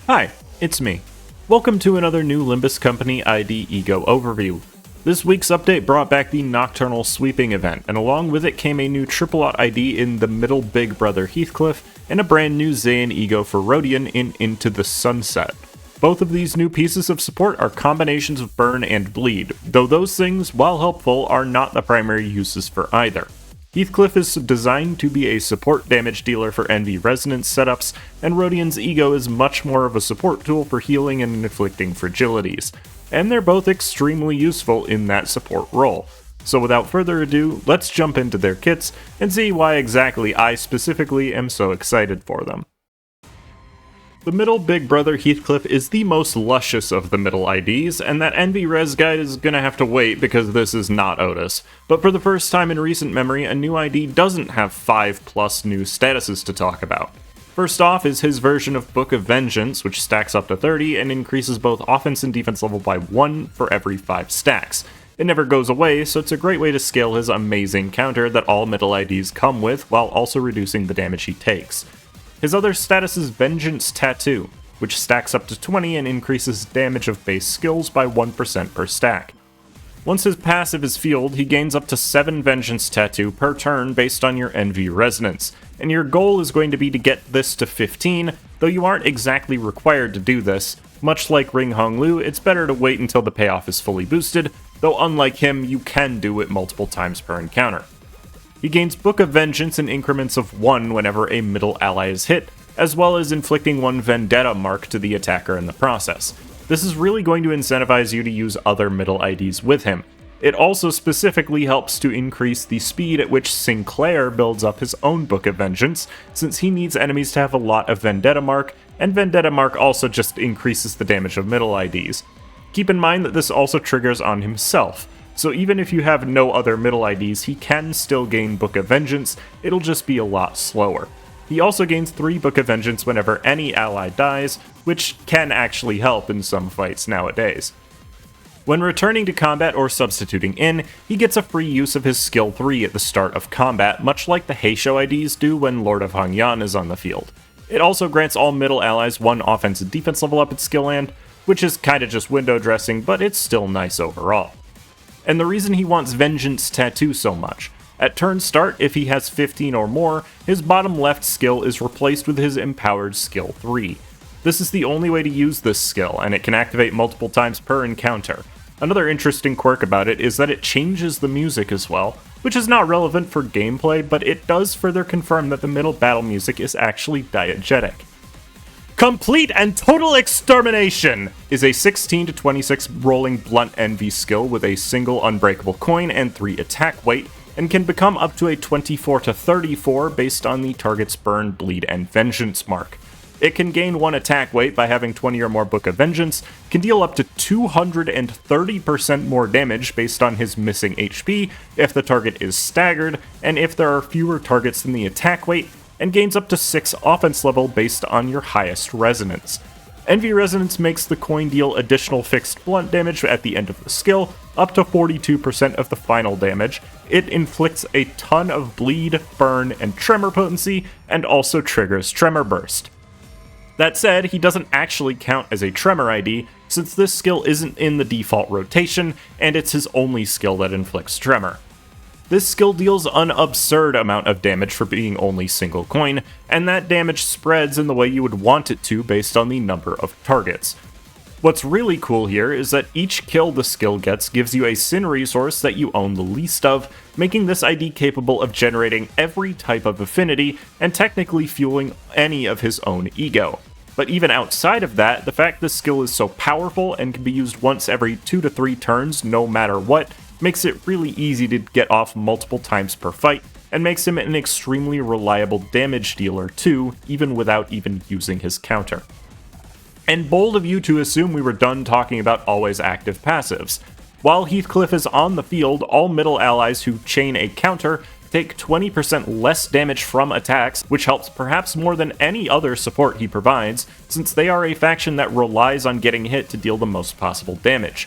Hi, it's me. Welcome to another new Limbus Company ID Ego overview. This week's update brought back the Nocturnal Sweeping event, and along with it came a new triple out ID in the Middle Big Brother Heathcliff, and a brand new ZAYIN Ego for Rodion in Into the Sunset. Both of these new pieces of support are combinations of Burn and Bleed, though those things, while helpful, are not the primary uses for either. Heathcliff is designed to be a support damage dealer for Envy Resonance setups, and Rodion's Ego is much more of a support tool for healing and inflicting fragilities, and they're both extremely useful in that support role. So without further ado, let's jump into their kits and see why exactly I specifically am so excited for them. The Middle Big Brother Heathcliff is the most luscious of the middle IDs, and that Envy Res guide is gonna have to wait because this is not Outis. But for the first time in recent memory, a new ID doesn't have 5+ new statuses to talk about. First off is his version of Book of Vengeance, which stacks up to 30 and increases both offense and defense level by 1 for every 5 stacks. It never goes away, so it's a great way to scale his amazing counter that all middle IDs come with, while also reducing the damage he takes. His other status is Vengeance Tattoo, which stacks up to 20 and increases damage of base skills by 1% per stack. Once his passive is fueled, he gains up to 7 Vengeance Tattoo per turn based on your Envy Resonance, and your goal is going to be to get this to 15, though you aren't exactly required to do this. Much like Ring Hong Lu, it's better to wait until the payoff is fully boosted, though unlike him, you can do it multiple times per encounter. He gains Book of Vengeance in increments of 1 whenever a middle ally is hit, as well as inflicting 1 Vendetta mark to the attacker in the process. This is really going to incentivize you to use other middle IDs with him. It also specifically helps to increase the speed at which Sinclair builds up his own Book of Vengeance, since he needs enemies to have a lot of Vendetta mark, and Vendetta mark also just increases the damage of middle IDs. Keep in mind that this also triggers on himself. So even if you have no other middle IDs, he can still gain Book of Vengeance, it'll just be a lot slower. He also gains 3 Book of Vengeance whenever any ally dies, which can actually help in some fights nowadays. When returning to combat or substituting in, he gets a free use of his skill 3 at the start of combat, much like the Heisho IDs do when Lord of Hongyan is on the field. It also grants all middle allies 1 offense and defense level up at skill land, which is kinda just window dressing, but it's still nice overall. And the reason he wants Vengeance Tattoo so much. At turn start, if he has 15 or more, his bottom left skill is replaced with his empowered skill 3. This is the only way to use this skill, and it can activate multiple times per encounter. Another interesting quirk about it is that it changes the music as well, which is not relevant for gameplay, but it does further confirm that the middle battle music is actually diegetic. Complete and Total Extermination is a 16 to 26 rolling blunt envy skill with a single unbreakable coin and 3 attack weight, and can become up to a 24 to 34 based on the target's burn, bleed, and vengeance mark. It can gain 1 attack weight by having 20 or more Book of Vengeance, can deal up to 230% more damage based on his missing HP if the target is staggered, and if there are fewer targets than the attack weight, and gains up to 6 offense level based on your highest resonance. Envy Resonance makes the coin deal additional fixed blunt damage at the end of the skill, up to 42% of the final damage. It inflicts a ton of bleed, burn, and tremor potency, and also triggers Tremor Burst. That said, he doesn't actually count as a Tremor ID, since this skill isn't in the default rotation, and it's his only skill that inflicts Tremor. This skill deals an absurd amount of damage for being only single coin, and that damage spreads in the way you would want it to based on the number of targets. What's really cool here is that each kill the skill gets gives you a Sin resource that you own the least of, making this ID capable of generating every type of affinity and technically fueling any of his own ego. But even outside of that, the fact this skill is so powerful and can be used once every 2 to 3 turns no matter what, makes it really easy to get off multiple times per fight, and makes him an extremely reliable damage dealer too, even without even using his counter. And bold of you to assume we were done talking about always active passives. While Heathcliff is on the field, all middle allies who chain a counter take 20% less damage from attacks, which helps perhaps more than any other support he provides, since they are a faction that relies on getting hit to deal the most possible damage.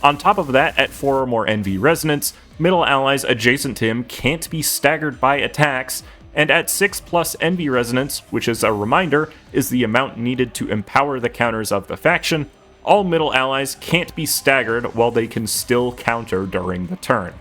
On top of that, at 4 or more Envy Resonance, middle allies adjacent to him can't be staggered by attacks, And at 6 plus Envy Resonance, which as a reminder is the amount needed to empower the counters of the faction, all middle allies can't be staggered while they can still counter during the turn.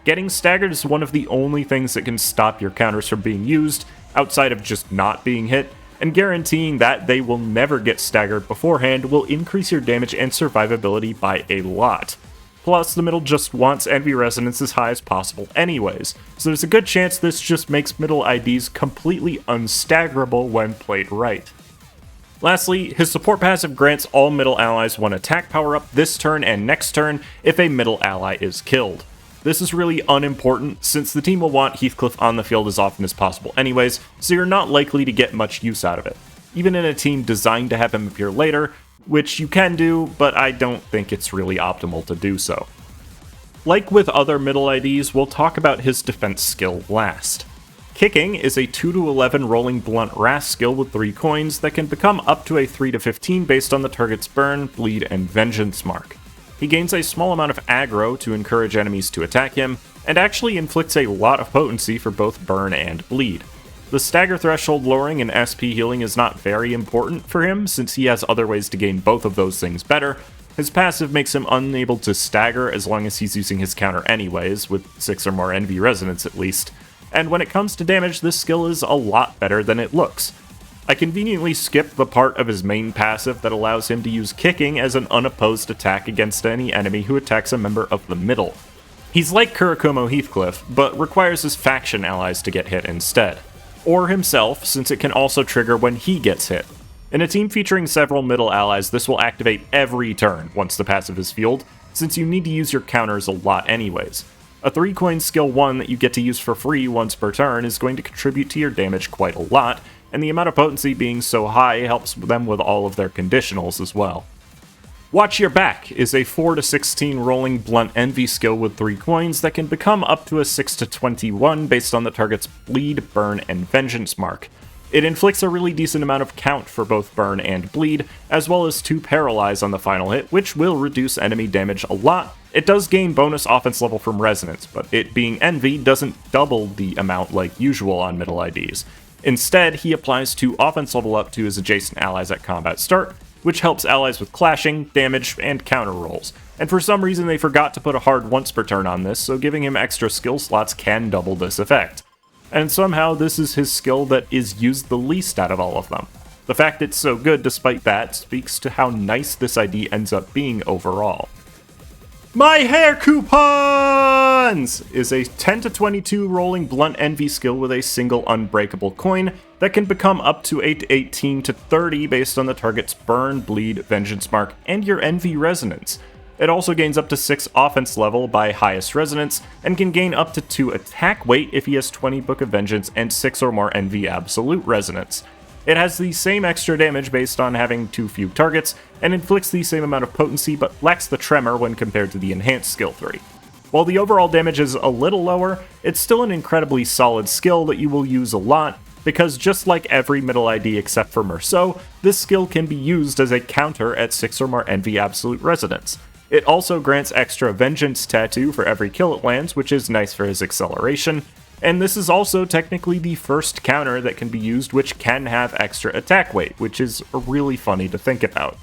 Getting staggered is one of the only things that can stop your counters from being used, outside of just not being hit, and guaranteeing that they will never get staggered beforehand will increase your damage and survivability by a lot. Plus, the middle just wants Envy Resonance as high as possible anyways, so there's a good chance this just makes middle IDs completely unstaggerable when played right. Lastly, his support passive grants all middle allies one attack power-up this turn and next turn if a middle ally is killed. This is really unimportant, since the team will want Heathcliff on the field as often as possible anyways, so you're not likely to get much use out of it. Even in a team designed to have him appear later, which you can do, but I don't think it's really optimal to do so. Like with other middle IDs, we'll talk about his defense skill last. Kicking is a 2-11 rolling blunt wrath skill with 3 coins that can become up to a 3-15 based on the target's burn, bleed, and vengeance mark. He gains a small amount of aggro to encourage enemies to attack him, and actually inflicts a lot of potency for both burn and bleed. The stagger threshold lowering and SP healing is not very important for him, since he has other ways to gain both of those things better. His passive makes him unable to stagger as long as he's using his counter anyways, with 6 or more Envy Resonance at least, and when it comes to damage, this skill is a lot better than it looks. I conveniently skipped the part of his main passive that allows him to use kicking as an unopposed attack against any enemy who attacks a member of the middle. He's like Kurikomo Heathcliff, but requires his faction allies to get hit instead. Or himself, since it can also trigger when he gets hit. In a team featuring several middle allies, this will activate every turn once the passive is fueled, since you need to use your counters a lot anyways. A 3-coin skill 1 that you get to use for free once per turn is going to contribute to your damage quite a lot, and the amount of potency being so high helps them with all of their conditionals as well. Watch Your Back is a 4-16 rolling blunt envy skill with 3 coins that can become up to a 6-21 based on the target's bleed, burn, and vengeance mark. It inflicts a really decent amount of count for both burn and bleed, as well as 2 paralyze on the final hit, which will reduce enemy damage a lot. It does gain bonus offense level from resonance, but it being envy doesn't double the amount like usual on middle IDs. Instead, he applies 2 offense level up to his adjacent allies at combat start, which helps allies with clashing, damage, and counter rolls. And for some reason they forgot to put a hard once per turn on this, so giving him extra skill slots can double this effect. And somehow this is his skill that is used the least out of all of them. The fact it's so good despite that speaks to how nice this ID ends up being overall. My Hair Coupons is a 10-22 rolling blunt envy skill with a single unbreakable coin that can become up to 18-30 based on the target's burn, bleed, vengeance mark, and your envy resonance. It also gains up to 6 offense level by highest resonance, and can gain up to 2 attack weight if he has 20 Book of Vengeance and 6 or more envy absolute resonance. It has the same extra damage based on having too few targets, and inflicts the same amount of potency but lacks the tremor when compared to the enhanced skill 3. While the overall damage is a little lower, it's still an incredibly solid skill that you will use a lot, because just like every middle ID except for Merceau, this skill can be used as a counter at 6 or more envy absolute resonance. It also grants extra vengeance tattoo for every kill it lands, which is nice for his acceleration, and this is also technically the first counter that can be used which can have extra attack weight, which is really funny to think about.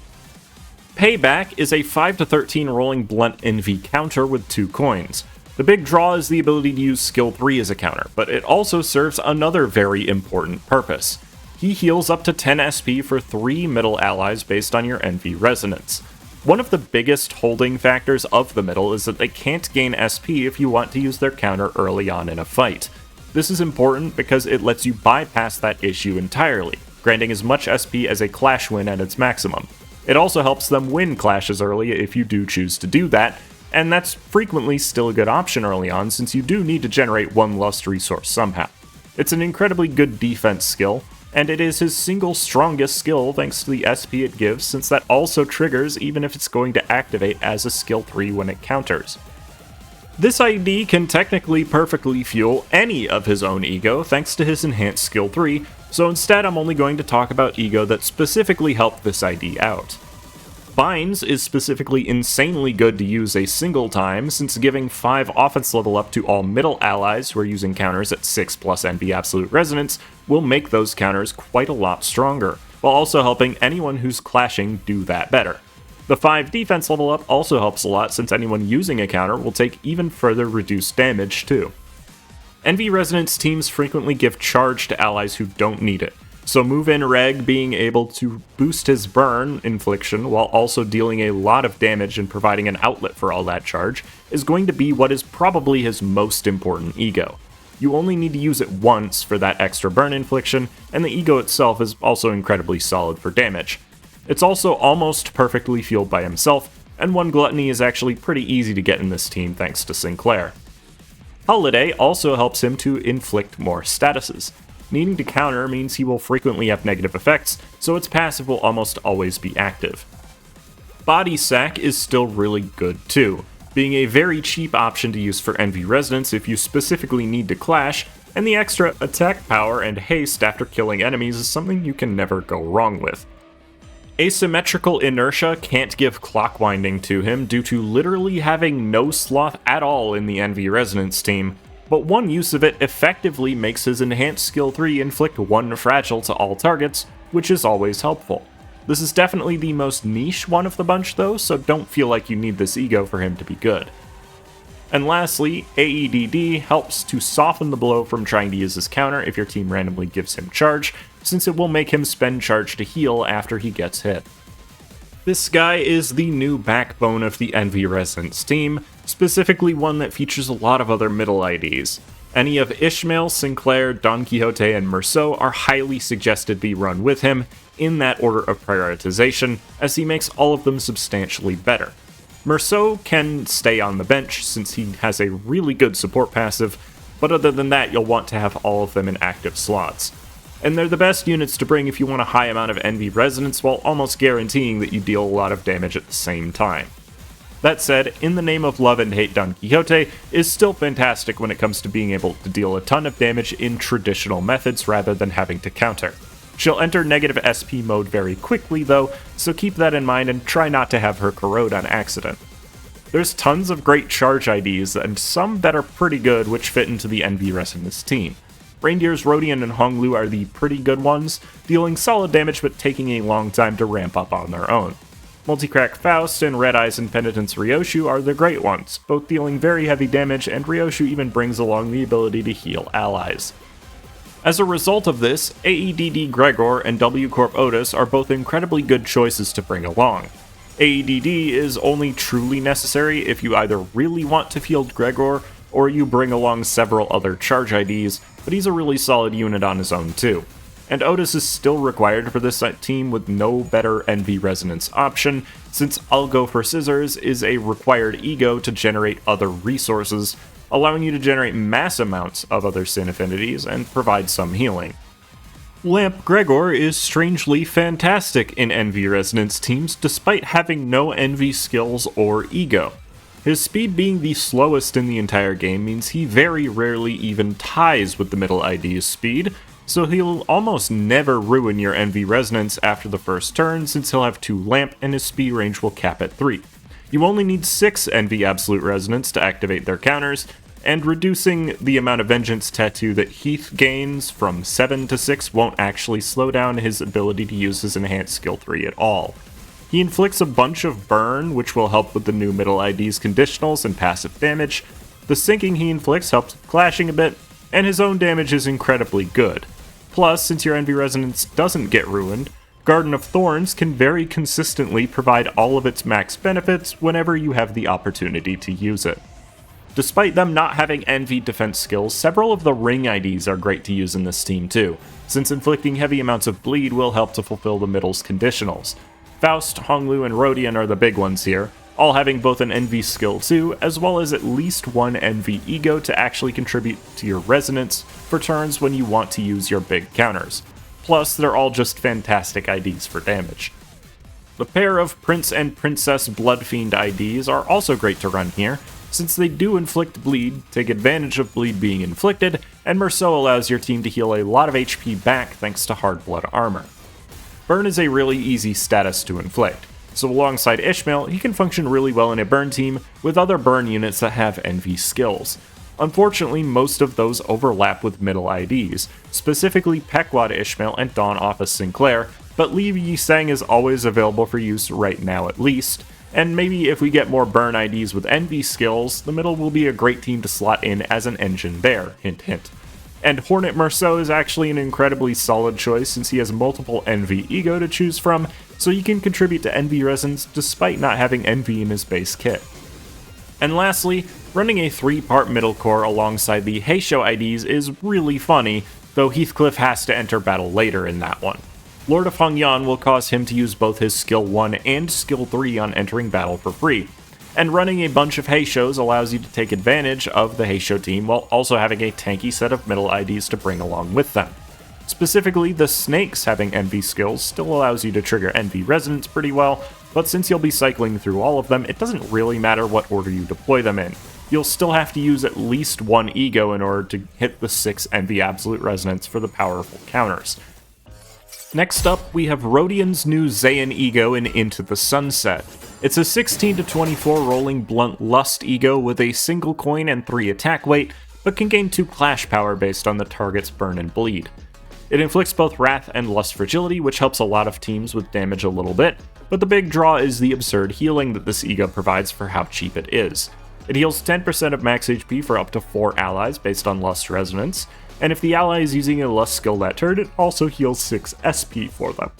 Payback is a 5-13 rolling blunt envy counter with 2 coins. The big draw is the ability to use skill 3 as a counter, but it also serves another very important purpose. He heals up to 10 SP for 3 middle allies based on your envy resonance. One of the biggest holding factors of the middle is that they can't gain SP if you want to use their counter early on in a fight. This is important because it lets you bypass that issue entirely, granting as much SP as a clash win at its maximum. It also helps them win clashes early if you do choose to do that, and that's frequently still a good option early on since you do need to generate 1 lust resource somehow. It's an incredibly good defense skill, and it is his single strongest skill thanks to the SP it gives, since that also triggers even if it's going to activate as a skill 3 when it counters. This ID can technically perfectly fuel any of his own ego thanks to his enhanced skill 3, so instead I'm only going to talk about ego that specifically helped this ID out. Binds is specifically insanely good to use a single time, since giving 5 offense level up to all middle allies who are using counters at 6 plus NV Absolute Resonance will make those counters quite a lot stronger, while also helping anyone who's clashing do that better. The 5 defense level up also helps a lot, since anyone using a counter will take even further reduced damage too. NV Resonance teams frequently give charge to allies who don't need it, so move-in Reg being able to boost his burn infliction while also dealing a lot of damage and providing an outlet for all that charge is going to be what is probably his most important ego. You only need to use it once for that extra burn infliction, and the ego itself is also incredibly solid for damage. It's also almost perfectly fueled by himself, and one gluttony is actually pretty easy to get in this team thanks to Sinclair. Holiday also helps him to inflict more statuses. Needing to counter means he will frequently have negative effects, so its passive will almost always be active. Body Sack is still really good too, being a very cheap option to use for NV Resonance if you specifically need to clash, and the extra attack power and haste after killing enemies is something you can never go wrong with. Asymmetrical Inertia can't give Clockwinding to him due to literally having no sloth at all in the NV Resonance team, but one use of it effectively makes his enhanced skill 3 inflict 1 fragile to all targets, which is always helpful. This is definitely the most niche one of the bunch though, so don't feel like you need this ego for him to be good. And lastly, AEDD helps to soften the blow from trying to use his counter if your team randomly gives him charge, since it will make him spend charge to heal after he gets hit. This guy is the new backbone of the NV Resonance team, specifically one that features a lot of other middle IDs. Any of Ishmael, Sinclair, Don Quixote, and Merceau are highly suggested be run with him, in that order of prioritization, as he makes all of them substantially better. Merceau can stay on the bench since he has a really good support passive, but other than that you'll want to have all of them in active slots. And they're the best units to bring if you want a high amount of NV Resonance while almost guaranteeing that you deal a lot of damage at the same time. That said, In the Name of Love and Hate Don Quixote is still fantastic when it comes to being able to deal a ton of damage in traditional methods rather than having to counter. She'll enter negative SP mode very quickly though, so keep that in mind and try not to have her corrode on accident. There's tons of great charge IDs and some that are pretty good which fit into the NV Resonance team. Reindeer's Rodion and Honglu are the pretty good ones, dealing solid damage but taking a long time to ramp up on their own. Multicrack Faust and Red Eyes and Penitence Ryoshu are the great ones, both dealing very heavy damage, and Ryoshu even brings along the ability to heal allies. As a result of this, AEDD Gregor and W Corp Outis are both incredibly good choices to bring along. AEDD is only truly necessary if you either really want to field Gregor, or you bring along several other charge IDs, but he's a really solid unit on his own too. And Outis is still required for this team with no better NV Resonance option, since I'll Go for Scissors is a required ego to generate other resources, allowing you to generate mass amounts of other Sin affinities and provide some healing. Lamp Gregor is strangely fantastic in NV Resonance teams despite having no NV skills or ego. His speed being the slowest in the entire game means he very rarely even ties with the middle ID's speed, so he'll almost never ruin your NV Resonance after the first turn since he'll have 2 Lamp and his speed range will cap at 3. You only need 6 NV Absolute Resonance to activate their counters, and reducing the amount of Vengeance Tattoo that Heath gains from 7 to 6 won't actually slow down his ability to use his enhanced skill 3 at all. He inflicts a bunch of burn, which will help with the new middle ID's conditionals and passive damage. The sinking he inflicts helps with clashing a bit, and his own damage is incredibly good. Plus, since your NV Resonance doesn't get ruined, Garden of Thorns can very consistently provide all of its max benefits whenever you have the opportunity to use it. Despite them not having NV defense skills, several of the ring IDs are great to use in this team too, since inflicting heavy amounts of bleed will help to fulfill the middle's conditionals. Faust, Honglu, and Rodion are the big ones here, all having both an NV skill too, as well as at least one NV ego to actually contribute to your resonance for turns when you want to use your big counters. Plus, they're all just fantastic IDs for damage. The pair of Prince and Princess Bloodfiend IDs are also great to run here, since they do inflict bleed, take advantage of bleed being inflicted, and Merceau allows your team to heal a lot of HP back thanks to Hard Blood armor. Burn is a really easy status to inflict. so alongside Ishmael, he can function really well in a burn team with other burn units that have envy skills. Unfortunately, most of those overlap with middle IDs, specifically Pequod Ishmael and Dawn Office Sinclair, but Liu Yiseng is always available for use right now at least, and maybe if we get more burn IDs with envy skills, the middle will be a great team to slot in as an engine there, hint hint. And Hornet Merceau is actually an incredibly solid choice since he has multiple envy ego to choose from, so he can contribute to envy resonance despite not having envy in his base kit. And lastly, running a 3-part middle core alongside the Heisho IDs is really funny, though Heathcliff has to enter battle later in that one. Lord of Hongyan will cause him to use both his skill 1 and skill 3 on entering battle for free, and running a bunch of Heishos allows you to take advantage of the Heisho team while also having a tanky set of middle IDs to bring along with them. Specifically, the Snakes having envy skills still allows you to trigger envy resonance pretty well, but since you'll be cycling through all of them, it doesn't really matter what order you deploy them in. You'll still have to use at least 1 ego in order to hit the 6 envy absolute resonance for the powerful counters. Next up, we have Rodion's new ZAYIN ego in Into the Sunset. It's a 16 to 24 rolling blunt lust ego with a single coin and 3 attack weight, but can gain 2 clash power based on the target's burn and bleed. It inflicts both wrath and lust fragility, which helps a lot of teams with damage a little bit, but the big draw is the absurd healing that this ego provides for how cheap it is. It heals 10% of max HP for up to 4 allies based on lust resonance, and if the ally is using a lust skill that turn, it also heals 6 SP for them.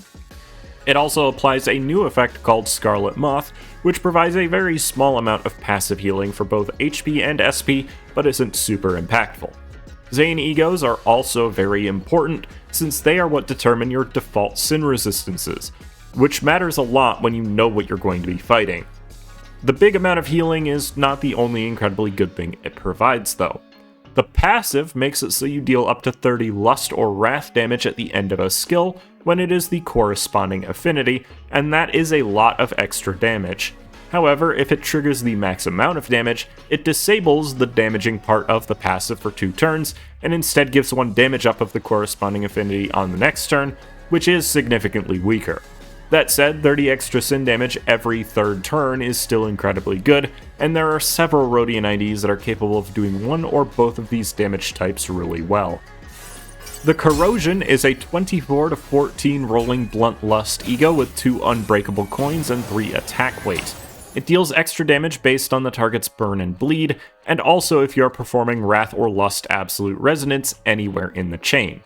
It also applies a new effect called Scarlet Moth, which provides a very small amount of passive healing for both HP and SP, but isn't super impactful. ZAYIN egos are also very important, since they are what determine your default sin resistances, which matters a lot when you know what you're going to be fighting. The big amount of healing is not the only incredibly good thing it provides though. The passive makes it so you deal up to 30 lust or wrath damage at the end of a skill when it is the corresponding affinity, and that is a lot of extra damage. However, if it triggers the max amount of damage, it disables the damaging part of the passive for 2 turns, and instead gives 1 damage up of the corresponding affinity on the next turn, which is significantly weaker. That said, 30 extra sin damage every 3rd turn is still incredibly good, and there are several Rodion IDs that are capable of doing one or both of these damage types really well. The Corrosion is a 24 to 14 rolling blunt lust ego with 2 unbreakable coins and 3 attack weight. It deals extra damage based on the target's burn and bleed, and also if you are performing Wrath or Lust Absolute Resonance anywhere in the chain.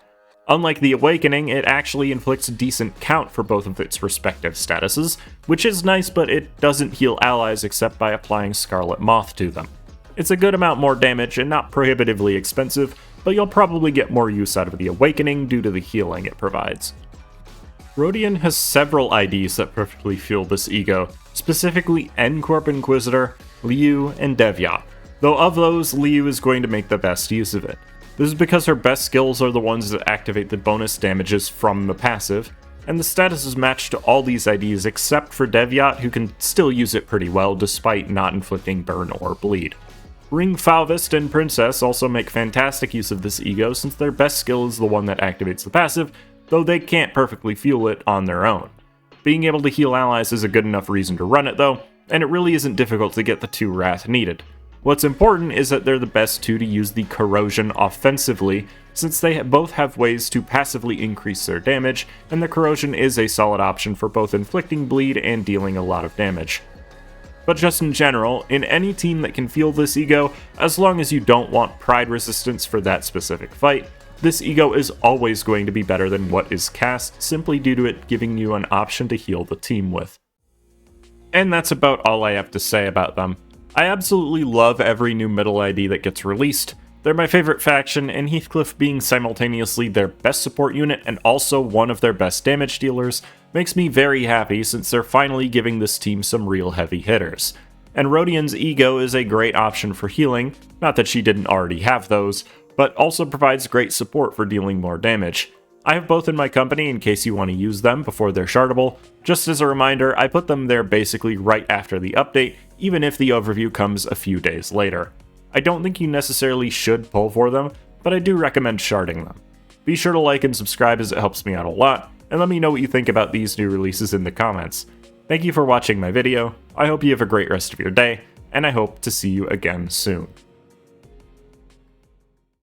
Unlike the Awakening, it actually inflicts a decent count for both of its respective statuses, which is nice, but it doesn't heal allies except by applying Scarlet Moth to them. It's a good amount more damage and not prohibitively expensive, but you'll probably get more use out of the Awakening due to the healing it provides. Rodion has several IDs that perfectly fuel this ego, specifically N-Corp Inquisitor, Liu, and Devyat, though of those, Liu is going to make the best use of it. This is because her best skills are the ones that activate the bonus damages from the passive, and the status is matched to all these IDs except for Devyat, who can still use it pretty well despite not inflicting burn or bleed. Ring Fauvist and Princess also make fantastic use of this ego since their best skill is the one that activates the passive, though they can't perfectly fuel it on their own. Being able to heal allies is a good enough reason to run it though, and it really isn't difficult to get the 2 wrath needed. What's important is that they're the best 2 to use the Corrosion offensively, since they both have ways to passively increase their damage, and the Corrosion is a solid option for both inflicting bleed and dealing a lot of damage. But just in general, in any team that can fuel this ego, as long as you don't want Pride resistance for that specific fight, this ego is always going to be better than what is cast, simply due to it giving you an option to heal the team with. And that's about all I have to say about them. I absolutely love every new middle ID that gets released. They're my favorite faction, and Heathcliff being simultaneously their best support unit and also one of their best damage dealers makes me very happy since they're finally giving this team some real heavy hitters. And Rodion's ego is a great option for healing, not that she didn't already have those, but also provides great support for dealing more damage. I have both in my company in case you want to use them before they're shardable. Just as a reminder, I put them there basically right after the update, even if the overview comes a few days later. I don't think you necessarily should pull for them, but I do recommend sharding them. Be sure to like and subscribe as it helps me out a lot, and let me know what you think about these new releases in the comments. Thank you for watching my video, I hope you have a great rest of your day, and I hope to see you again soon.